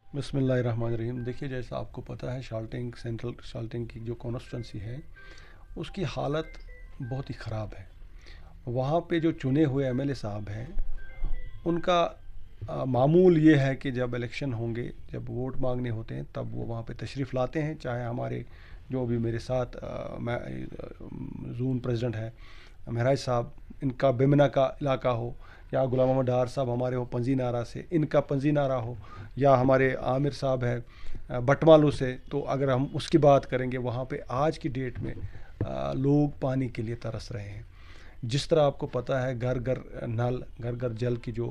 बिस्मिल्लाहिर्रहमानिर्रहीम। देखिए, जैसा आपको पता है, शाल्टिंग सेंट्रल शाल्टिंग की जो कॉन्स्टिट्यूंसी है उसकी हालत बहुत ही ख़राब है। वहाँ पे जो चुने हुए एमएलए साहब हैं उनका मामूल ये है कि जब इलेक्शन होंगे, जब वोट मांगने होते हैं, तब वो वहाँ पे तशरीफ़ लाते हैं। चाहे हमारे जो भी मेरे साथ जून प्रेसिडेंट है महराज साहब, इनका बेमना का इलाका हो, या गुलाम मोहम्मद डार साहब हमारे हो पंजी नारा से, इनका पंजी नारा हो, या हमारे आमिर साहब है बटमालू से। तो अगर हम उसकी बात करेंगे, वहाँ पे आज की डेट में लोग पानी के लिए तरस रहे हैं। जिस तरह आपको पता है, घर घर नल, घर घर जल की जो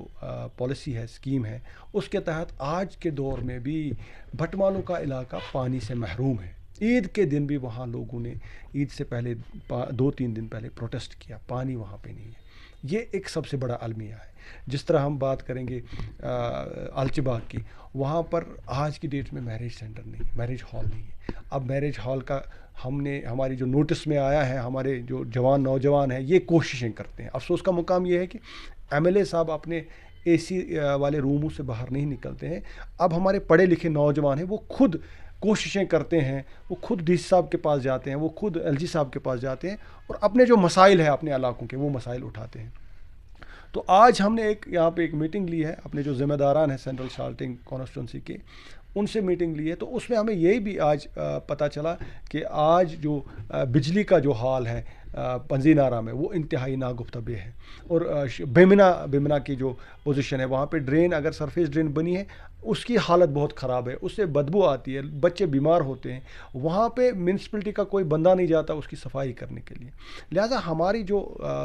पॉलिसी है, स्कीम है, उसके तहत आज के दौर में भी भटमालू का इलाका पानी से महरूम है। ईद के दिन भी वहाँ लोगों ने ईद से पहले 2-3 दिन पहले प्रोटेस्ट किया, पानी वहाँ पे नहीं है। ये एक सबसे बड़ा अलमिया है। जिस तरह हम बात करेंगे अलचबाग की, वहाँ पर आज की डेट में मैरिज सेंटर नहीं, मैरिज हॉल नहीं है। अब मैरिज हॉल का हमारी जो नोटिस में आया है, हमारे जो नौजवान हैं ये कोशिशें करते हैं। अफसोस का मुकाम ये है कि एमएलए साहब अपने एसी वाले रूमों से बाहर नहीं निकलते हैं। अब हमारे पढ़े लिखे नौजवान हैं, वो खुद कोशिशें करते हैं, वो खुद डीसी साहब के पास जाते हैं, वो खुद एलजी साहब के पास जाते हैं और अपने जो मसाइल है अपने इलाकों के, वो मसाइल उठाते हैं। तो आज हमने यहाँ पे एक मीटिंग ली है, अपने जो ज़िम्मेदारान हैं सेंट्रल शाल्टिंग कॉन्स्टिट्यूंसी के, उनसे मीटिंग ली है। तो उसमें हमें यही भी आज पता चला कि आज जो बिजली का जो हाल है पंजी नारा में, वो इंतहाई नागुफ्तबे है। और बेमना की जो पोजीशन है, वहाँ पे ड्रेन, अगर सरफेस ड्रेन बनी है, उसकी हालत बहुत ख़राब है, उससे बदबू आती है, बच्चे बीमार होते हैं। वहाँ पे म्यूनसिपलिटी का कोई बंदा नहीं जाता उसकी सफाई करने के लिए। लिहाजा हमारी जो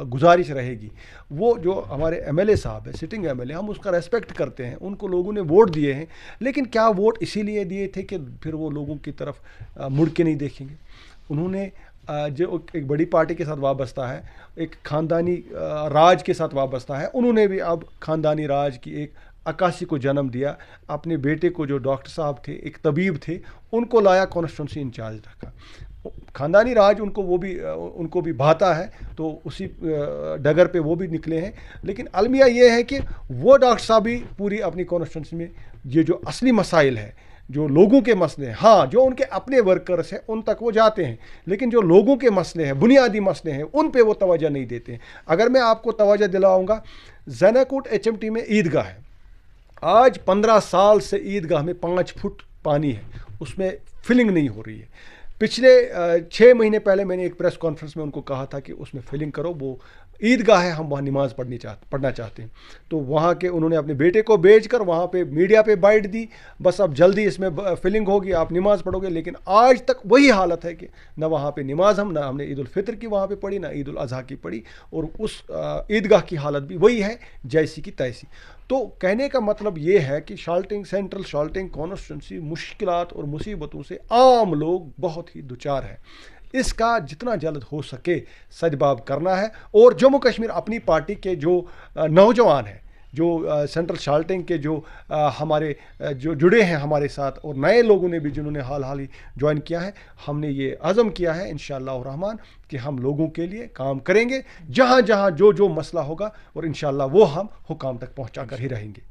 गुजारिश रहेगी, वो जो हमारे एमएलए साहब है, सिटिंग एमएलए, हम उसका रेस्पेक्ट करते हैं, उनको लोगों ने वोट दिए हैं, लेकिन क्या वोट इसीलिए दिए थे कि फिर वो लोगों की तरफ मुड़ के नहीं देखेंगे? उन्होंने जो एक बड़ी पार्टी के साथ वाबस्ता है, एक ख़ानदानी राज के साथ वाबस्ता है, उन्होंने भी अब ख़ानदानी राज की एक अक्कासी को जन्म दिया। अपने बेटे को, जो डॉक्टर साहब थे, एक तबीब थे, उनको लाया, कॉन्स्टिट्यूंसी इंचार्ज रखा। ख़ानदानी राज उनको भी भाता है, तो उसी डगर पे वो भी निकले हैं। लेकिन अलमिया ये है कि वो डॉक्टर साहब भी पूरी अपनी कॉन्स्टिट्यूंसी में ये जो असली मसाइल है, जो लोगों के मसले हैं, हाँ, जो उनके अपने वर्कर्स हैं उन तक वो जाते हैं, लेकिन जो लोगों के मसले हैं, बुनियादी मसले हैं, उन पे वो तवज्जो नहीं देते हैं। अगर मैं आपको तवज्जो दिलाऊंगा, ज़ैनाकोट एचएमटी में ईदगाह है, आज 15 साल से ईदगाह में 5 फुट पानी है, उसमें फिलिंग नहीं हो रही है। पिछले 6 महीने पहले मैंने एक प्रेस कॉन्फ्रेंस में उनको कहा था कि उसमें फिलिंग करो, वो ईदगाह है, हम वहाँ नमाज़ पढ़ना चाहते हैं। तो वहाँ के उन्होंने अपने बेटे को भेजकर वहाँ पे मीडिया पे बाइट दी, बस अब जल्दी इसमें फिलिंग होगी, आप नमाज़ पढ़ोगे। लेकिन आज तक वही हालत है कि न वहाँ पे नमाज ना हमने ईद उल फितर की वहाँ पे पढ़ी, ना ईद उल अज़हा की पढ़ी, और उस ईदगाह की हालत भी वही है जैसी की तैसी। तो कहने का मतलब ये है कि सेंट्रल शाल्टिंग कॉन्स्टिट्यूंसी मुश्किलात और मुसीबतों से आम लोग बहुत ही दुचार है। इसका जितना जल्द हो सके सदबाब करना है। और जम्मू कश्मीर अपनी पार्टी के जो नौजवान हैं, जो सेंट्रल शाल्टिंग के जो हमारे जो जुड़े हैं हमारे साथ, और नए लोगों ने भी जिन्होंने हाल ही ज्वाइन किया है, हमने ये अज़म किया है इंशाअल्लाह रहमान कि हम लोगों के लिए काम करेंगे, जहाँ जहाँ जो जो मसला होगा, और इंशाअल्लाह वो हम हुकाम तक पहुँचा कर ही रहेंगे।